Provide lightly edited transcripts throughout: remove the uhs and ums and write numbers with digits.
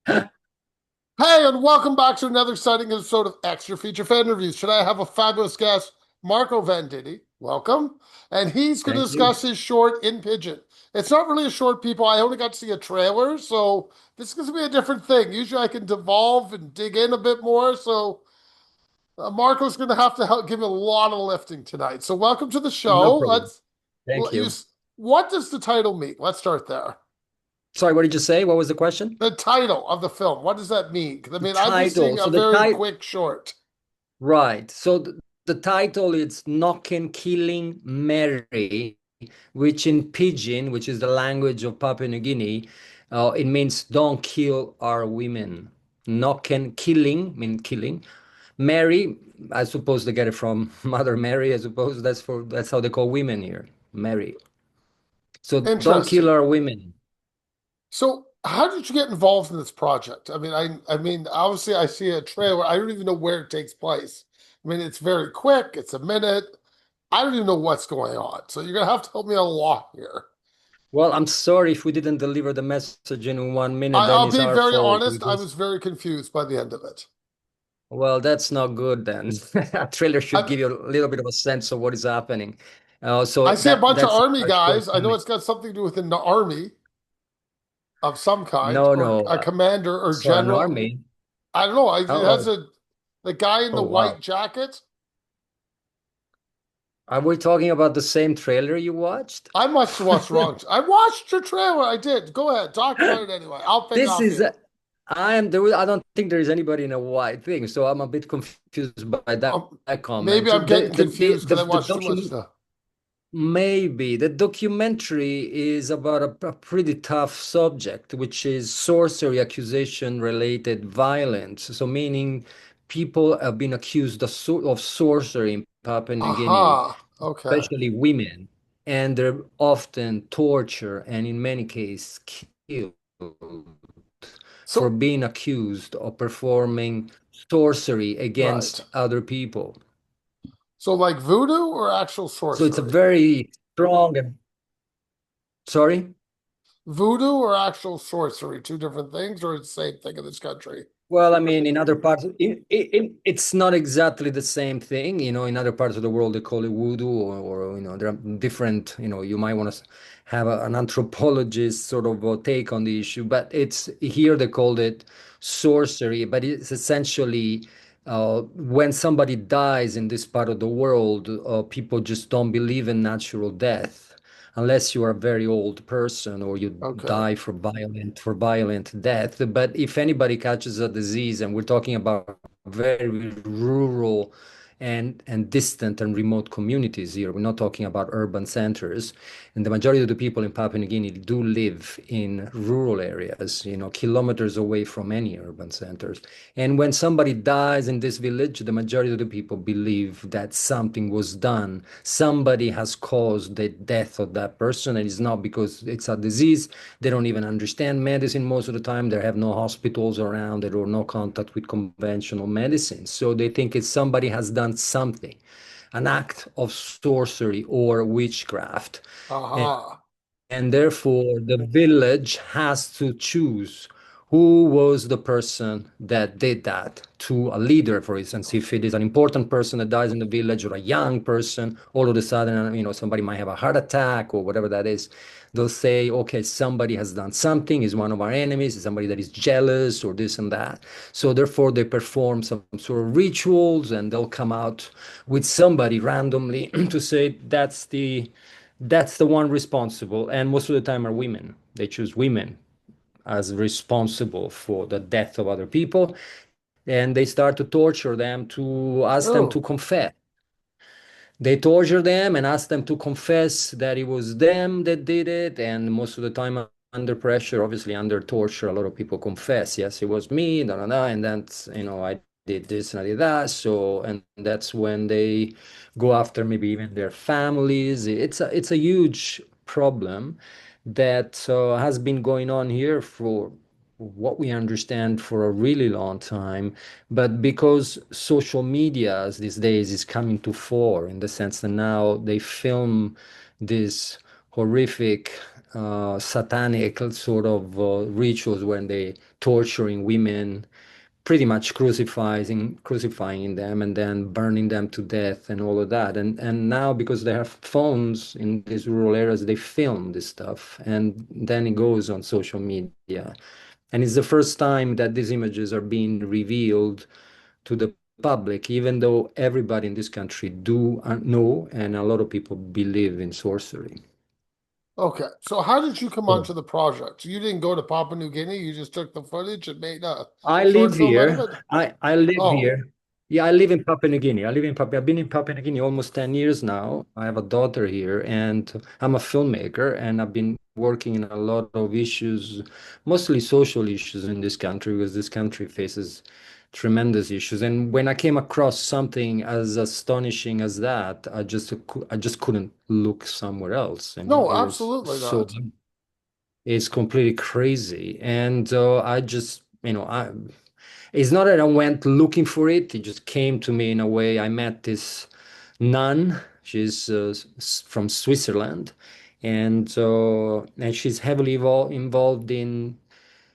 Hey, and welcome back to another exciting episode of Extra Feature Fan Reviews. Today I have a fabulous guest, Marco Venditti. Welcome. And he's going to Thank you. discuss his short in Pigeon. It's not really a short, people. I only got to see a trailer, so this is going to be a different thing. Usually I can devolve and dig in a bit more, so Marco's going to have to help give me a lot of lifting tonight. So welcome to the No show. problem. Thank You, you. what does the title mean? Let's start there. Sorry, what did you say? What was the question? The title of the film, what does that mean? 'Cause, I The mean, I'm just seeing title. a So the very title, quick short. right. So the title is Knockin' Killing Mary, which in Pidgin, which is the language of Papua New Guinea, it means don't kill our women. Knockin' killing mean killing. Mary, I suppose they get it from Mother Mary. I suppose that's how they call women here. Mary. So don't kill Interesting. our women. So, how did you get involved in this project? I mean, obviously, I see a trailer. I don't even know where it takes place. I mean, it's very quick. It's a minute. I don't even know what's going on. So, you're gonna have to help me a lot here. Well, I'm sorry if we didn't deliver the message in 1 minute, then I'll it's be our very fault. We honest. I was just, very confused by the end of it. well, that's not good then. A trailer should I give you a little bit of a sense of what is happening. So I see a bunch of that's army our guys. I know shortcoming. it's got something to do with the army of some kind, No, or no. a commander or So an general. army. I don't know. It has Oh, the guy in oh, the wow. white jacket. Are we talking about the same trailer you watched? I must have watched wrong. I watched your trailer. I did. Go ahead, talk about it anyway. I'll ping This off is, you. I am there. I don't think there is anybody in a white thing, so I'm a bit confused by that comment. Maybe So I'm getting confused because I the watched too much document. stuff. Maybe the documentary is about a pretty tough subject, which is sorcery accusation related violence. So, meaning people have been accused of sorcery in Papua New Guinea, Aha. Okay. especially women, and they're often tortured and, in many cases, killed for So, being accused of performing sorcery right. against other people. So, like voodoo or actual So, it's a sorcery? very strong and sorry. Voodoo or actual sorcery? Two different things, or it's the same thing in this country? Well, I mean, in other parts, it's not exactly the same thing. In other parts of the world, they call it voodoo, or there are different, you might want to have an anthropologist sort of take on the issue, but it's here they called it sorcery, but it's essentially when somebody dies in this part of the world, people just don't believe in natural death unless you are a very old person or you Okay. die for violent death. But if anybody catches a disease, and we're talking about very rural and distant and remote communities here, we're not talking about urban centers. And the majority of the people in Papua New Guinea do live in rural areas, kilometers away from any urban centers. And when somebody dies in this village, the majority of the people believe that something was done. Somebody has caused the death of that person, and it's not because it's a disease. They don't even understand medicine most of the time. They have no hospitals around. There are no contact with conventional medicine. So they think it's somebody has done something, an act of sorcery or witchcraft. And Aha. and therefore, the village has to choose who was the person that did that to a leader, for instance. If it is an important person that dies in the village or a young person, all of a sudden, somebody might have a heart attack or whatever that is. They'll say, okay, somebody has done something, is one of our enemies, is somebody that is jealous or this and that. So therefore, they perform some sort of rituals and they'll come out with somebody randomly to say that's the one responsible, and most of the time are women. They choose women as responsible for the death of other people, and they start to torture them to ask them to Oh. confess. They torture them and ask them to confess that it was them that did it, and most of the time under pressure, obviously under torture, a lot of people confess, yes, it was me, da, da, da, and that's, I did this and I did that. So, and that's when they go after maybe even their families. It's a huge problem that has been going on here for what we understand for a really long time, but because social media these days is coming to fore in the sense that now they film these horrific satanic sort of rituals when they torturing women, pretty much crucifying them and then burning them to death and all of that. And now because they have phones in these rural areas, they film this stuff and then it goes on social media. And it's the first time that these images are being revealed to the public, even though everybody in this country do know and a lot of people believe in sorcery. Okay, so how did you come Yeah. onto the project? You didn't go to Papua New Guinea, you just took the footage and made a I short live film out of here. it? I live Oh, here. Yeah, I live in Papua New Guinea. I live in Papua. I've been in Papua New Guinea almost 10 years now. I have a daughter here, and I'm a filmmaker, and I've been working in a lot of issues, mostly social issues in this country, because this country faces tremendous issues. And when I came across something as astonishing as that, I just couldn't look somewhere else. I mean, no, it was absolutely so not. it's completely crazy. And I just, it's not that I went looking for it. It just came to me in a way. I met this nun. She's from Switzerland, and she's heavily involved in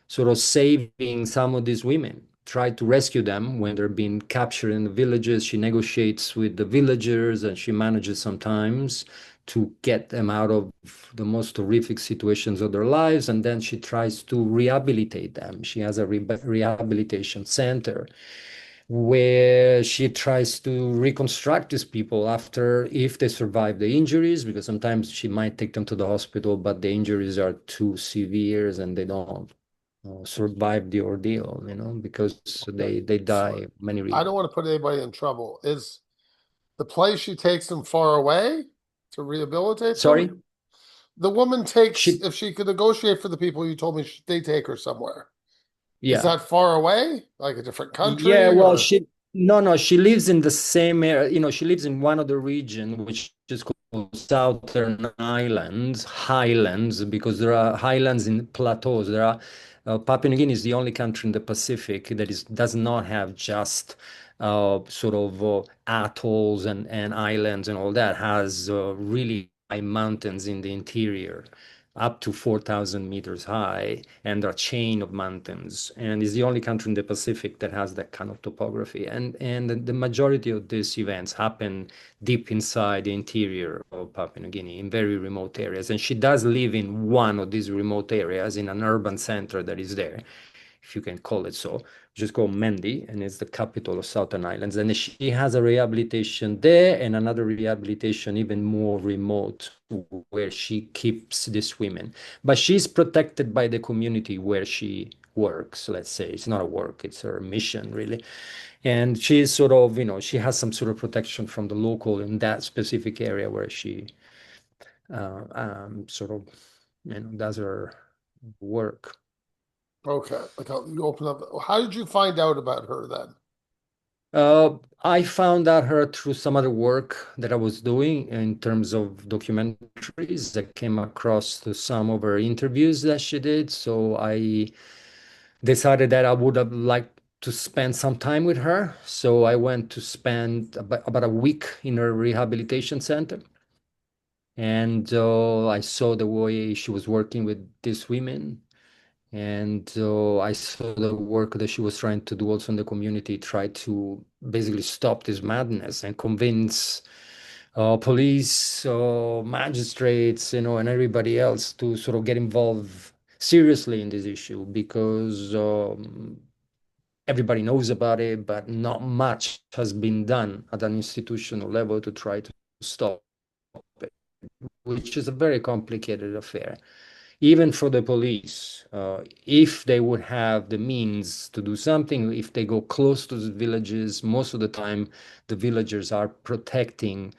sort of saving some of these women, try to rescue them when they're being captured in the villages. She negotiates with the villagers and she manages sometimes to get them out of the most horrific situations of their lives. And then she tries to rehabilitate them. She has a rehabilitation center where she tries to reconstruct these people after if they survive the injuries, because sometimes she might take them to the hospital, but the injuries are too severe and they don't survive the ordeal, because Okay, they so die many I don't reasons. want to put anybody in trouble. Is the place she takes them far away to rehabilitate them? Sorry? The woman takes, She, if she could negotiate for the people you told me, they take her somewhere. Is yeah. that far away? Like a different Yeah, country well, or? no, she lives in the same area. She lives in one of the region, which is called Southern Highlands, because there are highlands in plateaus. Papua New Guinea is the only country in the Pacific that does not have just sort of atolls and islands and all that. Has really high mountains in the interior, up to 4,000 meters high, and a chain of mountains, and is the only country in the Pacific that has that kind of topography. And the majority of these events happen deep inside the interior of Papua New Guinea, in very remote areas. And she does live in one of these remote areas in an urban center that is there, if you can call it so, which is called Mendi, and it's the capital of Southern Islands. And she has a rehabilitation there and another rehabilitation even more remote where she keeps these women. But she's protected by the community where she works, let's say. It's not a work, it's her mission, really. And she's sort of, she has some sort of protection from the local in that specific area where she sort of, does her work. Okay, like you open up. How did you find out about her then? I found out her through some other work that I was doing in terms of documentaries. I came across to some of her interviews that she did, so I decided that I would have liked to spend some time with her. So I went to spend about a week in her rehabilitation center, and I saw the way she was working with these women. And I saw the work that she was trying to do also in the community, try to basically stop this madness and convince police, magistrates, and everybody else to sort of get involved seriously in this issue, because everybody knows about it, but not much has been done at an institutional level to try to stop it, which is a very complicated affair even for the police, if they would have the means to do something, if they go close to the villages, most of the time the villagers are protecting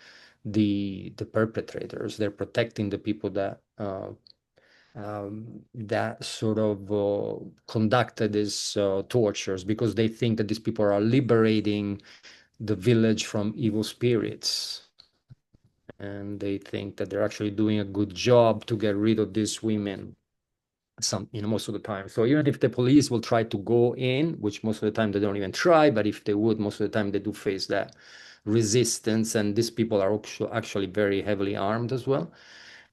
the perpetrators. They're protecting the people that sort of conducted these tortures, because they think that these people are liberating the village from evil spirits. And they think that they're actually doing a good job to get rid of these women most of the time. So even if the police will try to go in, which most of the time they don't even try, but if they would, most of the time they do face that resistance. And these people are actually very heavily armed as well.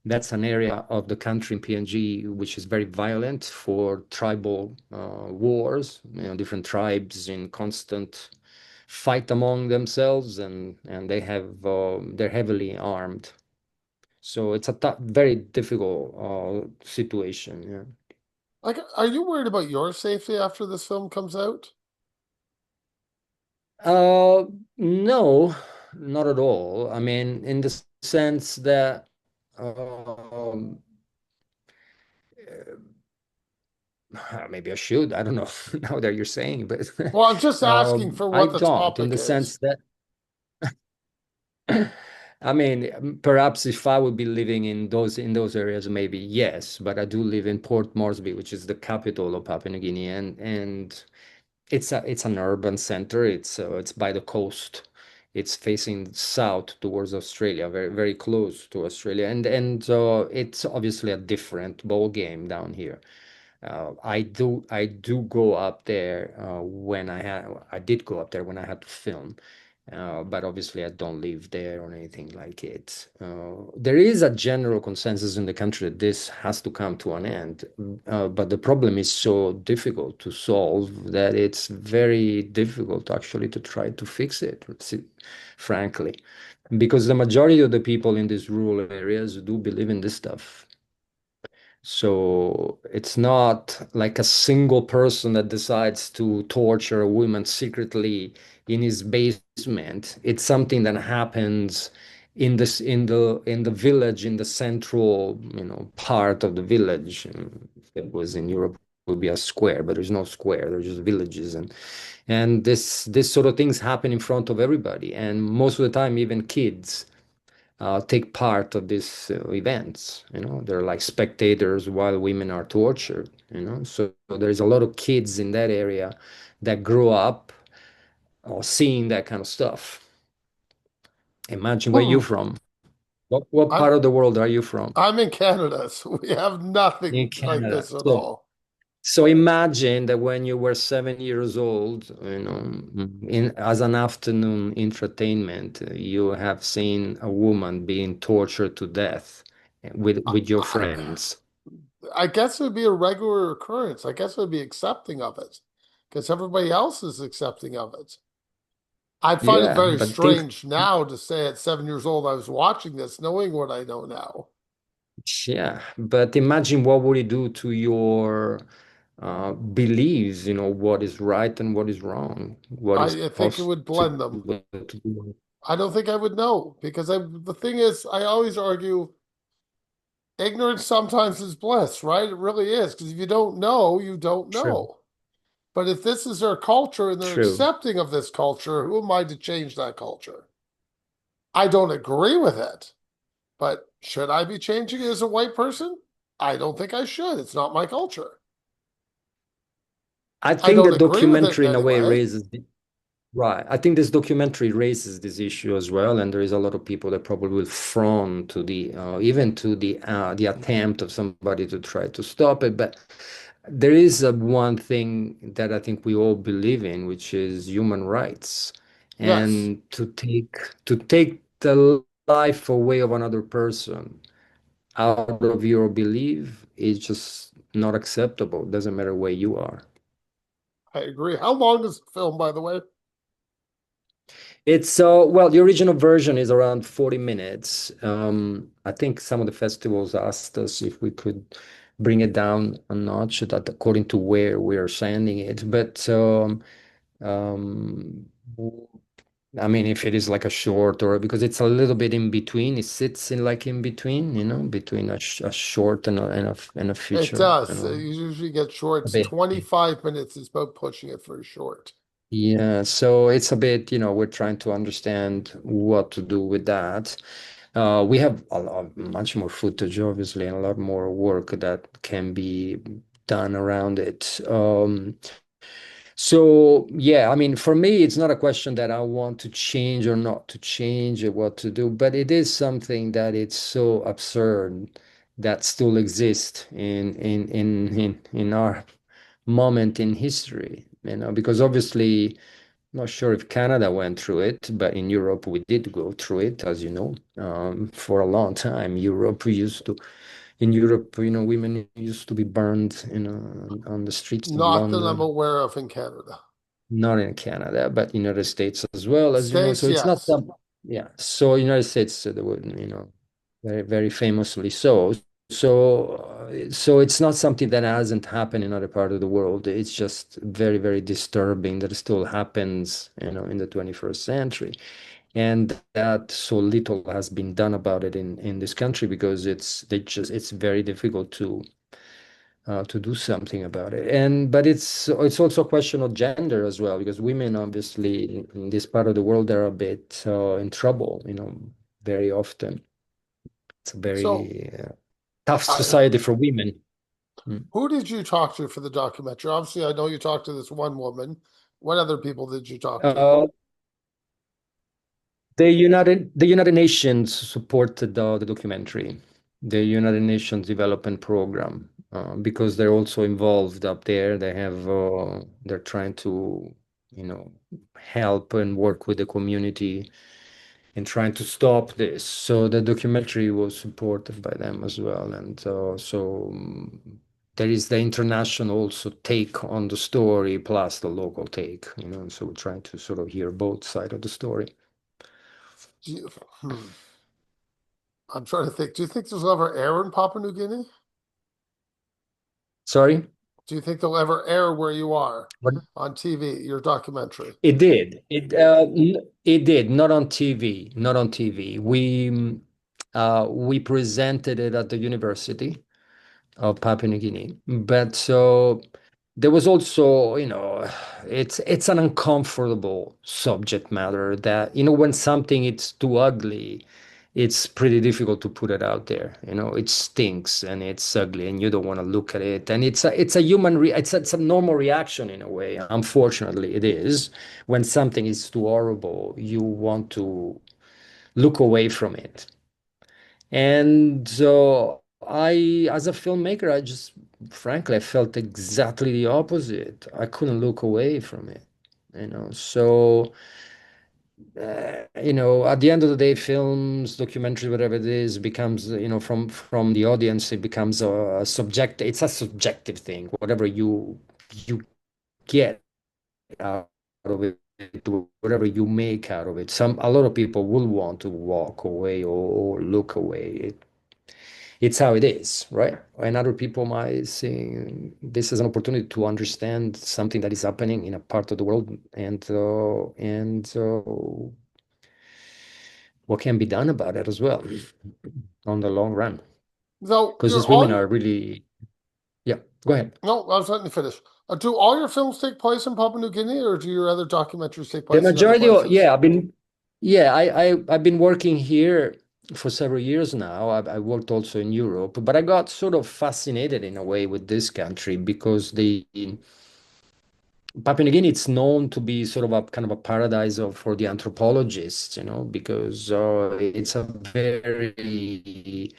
That's an area of the country in PNG which is very violent for tribal wars. Different tribes in constant fight among themselves, and they're heavily armed. So it's a very difficult situation. Yeah. Like, are you worried about your safety after this film comes out? Uh, no, not at all. I mean, in the sense that um, maybe I should. I don't know now that you're saying, but Well, I'm just asking for I what the don't, in topic the is. sense that I mean, perhaps if I would be living in those areas, maybe yes. But I do live in Port Moresby, which is the capital of Papua New Guinea, and it's an urban center. It's by the coast. It's facing south towards Australia, very very close to Australia, and it's obviously a different ball game down here. I do go up there when I did go up there when I had to film, but obviously I don't live there or anything like it. There is a general consensus in the country that this has to come to an end, but the problem is so difficult to solve that it's very difficult actually to try to fix it, frankly, because the majority of the people in these rural areas do believe in this stuff. So it's not like a single person that decides to torture a woman secretly in his basement. It's something that happens in the village, in the central, part of the village. If it was in Europe, it would be a square, but there's no square. There's just villages, and this sort of things happen in front of everybody, and most of the time, even kids take part of these events. They're like spectators while women are tortured. So there's a lot of kids in that area that grow up seeing that kind of stuff. Imagine where you're Hmm. from. What I'm part of the world are you from? I'm in Canada, so we have In nothing like Canada. this at So all. so imagine that when you were 7 years old, in as an afternoon entertainment, you have seen a woman being tortured to death with your I, friends. I guess it would be a regular occurrence. I guess I'd be accepting of it because everybody else is accepting of it. I find it Yeah, very but think, strange now to say at 7 years old I was watching this, knowing what I know now. yeah, but imagine what would it do to your beliefs, what is right and what is wrong, what is I think it possible would blend them. to do. I don't think I would know because the thing is, I always argue ignorance sometimes is bliss, right? It really is. Because if you don't know, you don't True, know. But if this is their culture and they're true. accepting of this culture, who am I to change that culture? I don't agree with it, but should I be changing it as a white person? I don't think I should. It's not my culture. I I think don't the agree with it in documentary in a any way way. raises right. I think this documentary raises this issue as well, and there is a lot of people that probably will frown to the attempt of somebody to try to stop it. But there is one thing that I think we all believe in, which is human rights, Yes, and to take the life away of another person out of your belief is just not acceptable. Doesn't matter where you are. I agree. How long is the film, by the way? It's well, the original version is around 40 minutes. I think some of the festivals asked us if we could bring it down a notch, that according to where we're sending it. But um, I mean, if it is like a short, or because it's a little bit in between, it sits in like in between, between a short and a It feature, does. You usually get a shorts. bit. 25 minutes is about pushing it for a short. Yeah, so it's a bit, we're trying to understand what to do with that. We have much more footage, obviously, and a lot more work that can be done around it. So yeah, I mean, for me, it's not a question that I want to change or not to change or what to do, but it is something that it's so absurd that still exists in our moment in history, because obviously. Not sure if Canada went through it, but in Europe we did go through it, as you know. For a long time, in Europe, women used to be burned, on the streets of Not that I'm London. aware of in Canada. Not in Canada, but United States as well, as you know. States, So it's not yes. some, yeah. So United States, they would, very, very famously so. So it's not something that hasn't happened in other part of the world. It's just very, very disturbing that it still happens, in the 21st century, and that so little has been done about it in this country because it's very difficult to do something about it. But it's also a question of gender as well, because women obviously in this part of the world are a bit in trouble, very often. It's a So, very tough I, society for women. Mm. who did you talk to for the documentary? Obviously, I know you talked to this one woman. What other people did you talk to? Uh, the United Nations supported the documentary, the United Nations Development Program, because they're also involved up there. They're trying to, help and work with the community in trying to stop this. So the documentary was supported by them as well, and there is the international also take on the story plus the local take. So we're trying to sort of hear both sides of the story. Do you, I'm trying to think. Do you think this will ever air in Papua New Guinea? Sorry? Do you think they'll ever air where you are What? on TV, your documentary? It did. It did. Not on TV. Not on TV. We presented it at the University of Papua New Guinea. But so there was also, it's an uncomfortable subject matter that, when something it's too ugly, it's pretty difficult to put it out there. It stinks and it's ugly and you don't want to look at it. And it's a human it's a normal reaction in a way. Unfortunately, it is. When something is too horrible, you want to look away from it. And so as a filmmaker, frankly, I felt exactly the opposite. I couldn't look away from it, So, at the end of the day, films, documentaries, whatever it is, becomes, from the audience, it becomes a subject. It's a subjective thing. Whatever you get out of it, whatever you make out of it. A lot of people will want to walk away or look away. It's how it is, right? And other people might see this as an opportunity to understand something that is happening in a part of the world, and what can be done about it as well on the long run. Though Because you're these women all are really, yeah. Go ahead. no, I was letting you finish. Do all your films take place in Papua New Guinea, or do your other documentaries take The place in other majority of, places? yeah, I've been working here for several years now. I worked also in Europe, but I got sort of fascinated in a way with this country because Papua New Guinea, it's known to be sort of a kind of a paradise for the anthropologists, because it's a very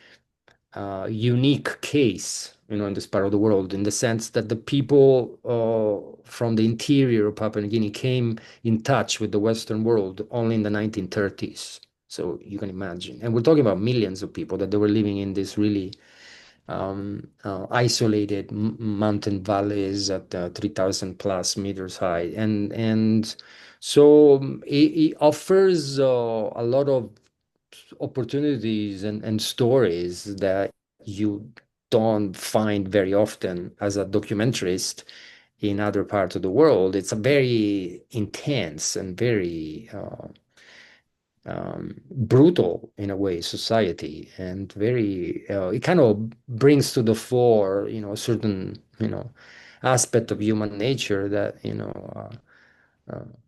unique case, in this part of the world, in the sense that the people from the interior of Papua New Guinea came in touch with the Western world only in the 1930s. So you can imagine. And we're talking about millions of people that they were living in this really isolated mountain valleys at 3,000 plus meters high, and so it offers a lot of opportunities and stories that you don't find very often as a documentarist in other parts of the world. It's a very intense and very brutal in a way society, and very it kind of brings to the fore a certain aspect of human nature that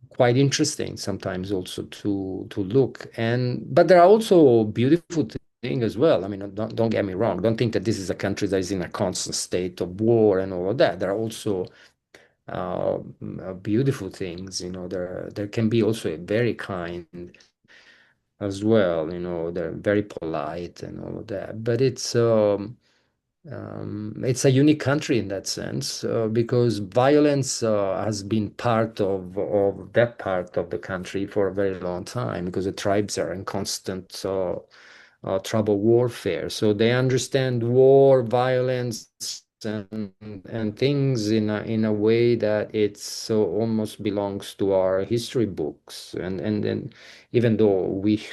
quite interesting sometimes also to look. But there are also beautiful things as well. I mean, don't get me wrong, don't think that this is a country that is in a constant state of war and all of that. There are also beautiful things. There can be also a very kind as well. They're very polite and all of that. But it's It's a unique country in that sense because violence has been part of that part of the country for a very long time because the tribes are in constant trouble warfare. So they understand war, violence, and and things in a way that it's so almost belongs to our history books. And even though we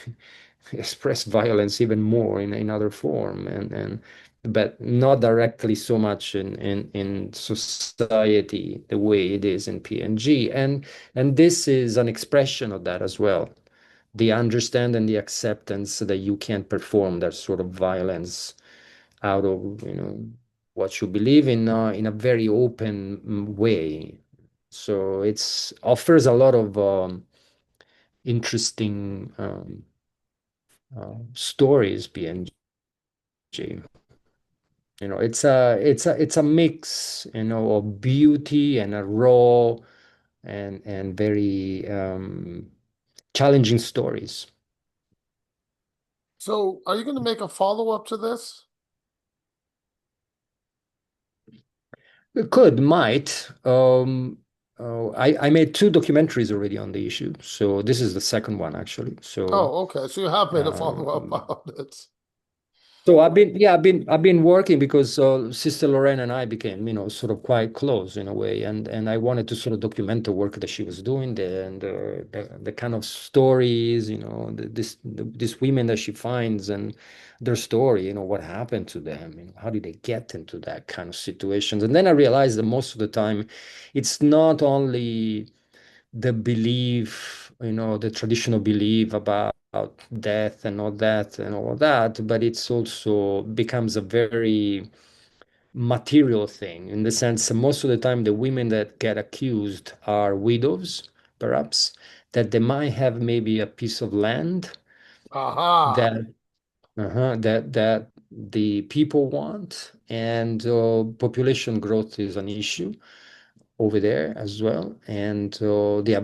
express violence even more in other form and but not directly so much in society the way it is in PNG. And this is an expression of that as well. The understand and the acceptance that you can't perform that sort of violence out of, what you believe in a very open way. So it's offers a lot of interesting stories, PNG. It's a mix, of beauty and a raw and very challenging stories. So, are you going to make a follow-up to this? It could, might. I made two documentaries already on the issue, so this is the second one actually. So Oh, okay. So you have made a follow-up um, on it. So I've been working because Sister Lorraine and I became, sort of quite close in a way, and I wanted to sort of document the work that she was doing there and the kind of stories, these women that she finds and their story, what happened to them, how did they get into that kind of situations? And then I realized that most of the time, it's not only the belief, the traditional belief about death and all that and all that, but it's also becomes a very material thing in the sense that most of the time the women that get accused are widows, perhaps, that they might have maybe a piece of land Aha. that that the people want, and population growth is an issue over there as well. And the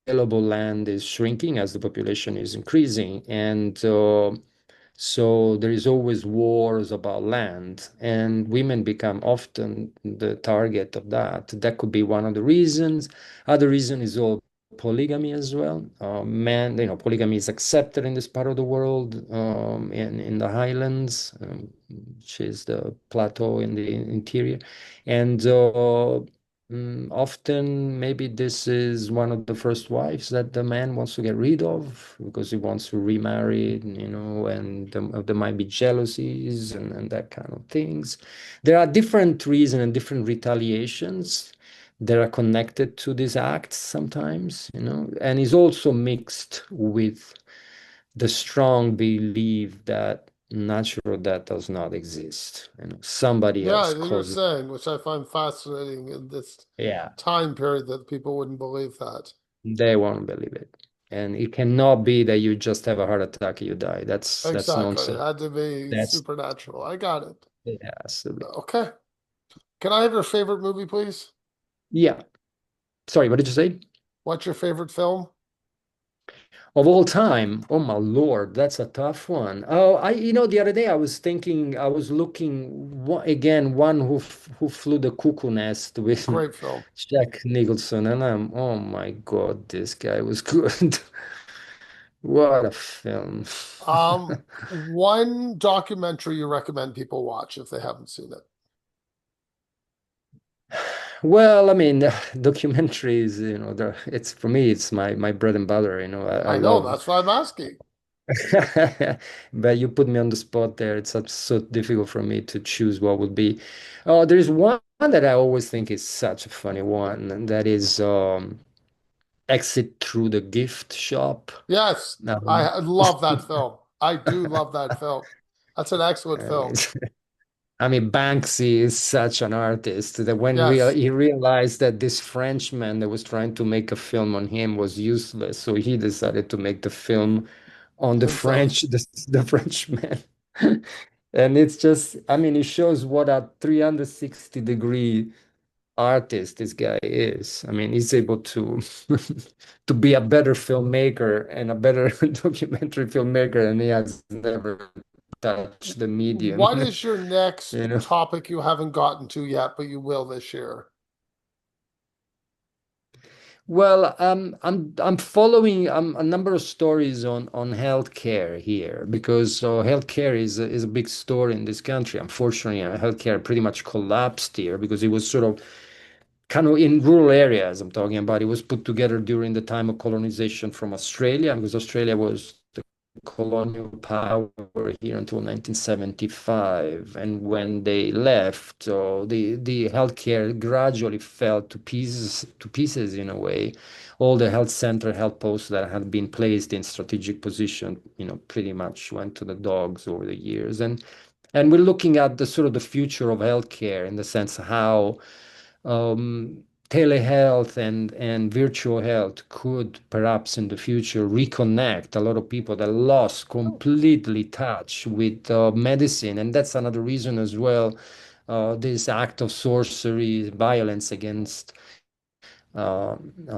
available land is shrinking as the population is increasing. And so there is always wars about land, and women become often the target of that. That could be one of the reasons. Other reason is all polygamy as well. Polygamy is accepted in this part of the world, in the highlands, which is the plateau in the interior. And often, maybe this is one of the first wives that the man wants to get rid of because he wants to remarry, and there might be jealousies and that kind of things. There are different reasons and different retaliations that are connected to these acts sometimes, and is also mixed with the strong belief that natural death does not exist. Somebody Yeah, else you're causes. saying, which I find fascinating in this Yeah. time period that people wouldn't believe that. They won't believe it. And it cannot be that you just have a heart attack and you die. That's Exactly. It nonsense. had to be That's supernatural. I got it. yeah, absolutely. Okay. Can I have your favorite movie, please? Yeah. Sorry, what did you say? What's your favorite film? Of all time? Oh my Lord, that's a tough one. Oh, the other day I was thinking, I was looking again, one who flew the cuckoo nest with Great film. Jack Nicholson, and oh my God, this guy was good. What a film. One documentary you recommend people watch if they haven't seen it. Well, I mean, documentaries, it's for me, it's my bread and butter, I I know, love, that's why I'm asking. but you put me on the spot there. It's so difficult for me to choose what would be. Oh, there's one that I always think is such a funny one, and that is Exit Through the Gift Shop. Yes, Um, I love that film. I do love that film. That's an excellent film. it's- I mean, Banksy is such an artist that when Yes, he realized that this Frenchman that was trying to make a film on him was useless, so he decided to make the film on the himself. French, the Frenchman. And it's just, I mean, it shows what a 360-degree artist this guy is. I mean, he's able to to be a better filmmaker and a better documentary filmmaker than he has never touch the medium, What is your next you know. topic you haven't gotten to yet, but you will this year? Well, I'm following a number of stories on healthcare here because healthcare is a big story in this country. Unfortunately, healthcare pretty much collapsed here because it was sort of kind of in rural areas. I'm talking about it was put together during the time of colonization from Australia because Australia was the colonial power here until 1975. And when they left, so the healthcare gradually fell to pieces in a way. All the health center, health posts that had been placed in strategic position, pretty much went to the dogs over the years. And we're looking at the sort of the future of healthcare in the sense how telehealth and virtual health could perhaps in the future reconnect a lot of people that lost completely touch with medicine. And that's another reason as well. This act of sorcery, violence against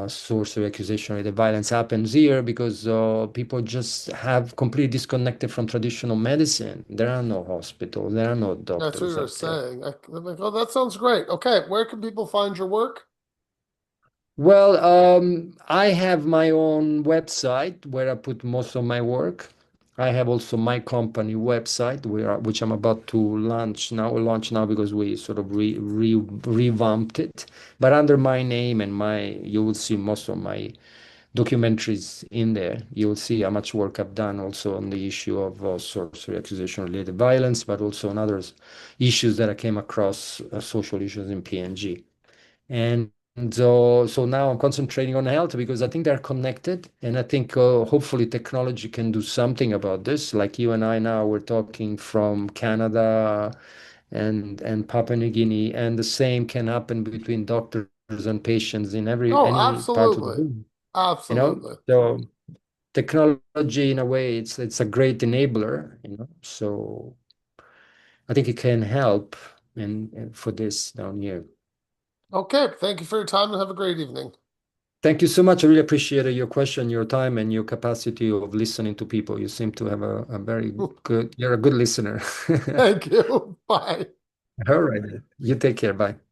sorcery accusation, the violence happens here because people just have completely disconnected from traditional medicine. There are no hospitals, there are no That's what doctors you're out there. saying. I'm like, oh, that sounds great. Okay, where can people find your work? Well, I have my own website where I put most of my work. I have also my company website which I'm about to launch now because we sort of revamped it. But under my name and you will see most of my documentaries in there. You will see how much work I've done also on the issue of sorcery accusation related violence, but also on other issues that I came across, social issues in PNG. And so now I'm concentrating on health because I think they're connected, and I think hopefully technology can do something about this. Like you and I now, we're talking from Canada and Papua New Guinea, and the same can happen between doctors and patients in every Oh, any part of the absolutely. world. You know, Absolutely. so technology in a way, it's a great enabler. So I think it can help and for this down here. Okay, thank you for your time and have a great evening. Thank you so much. I really appreciated your question, your time, and your capacity of listening to people. You seem to have a very good, you're a good listener. Thank you. Bye. All right. You take care. Bye.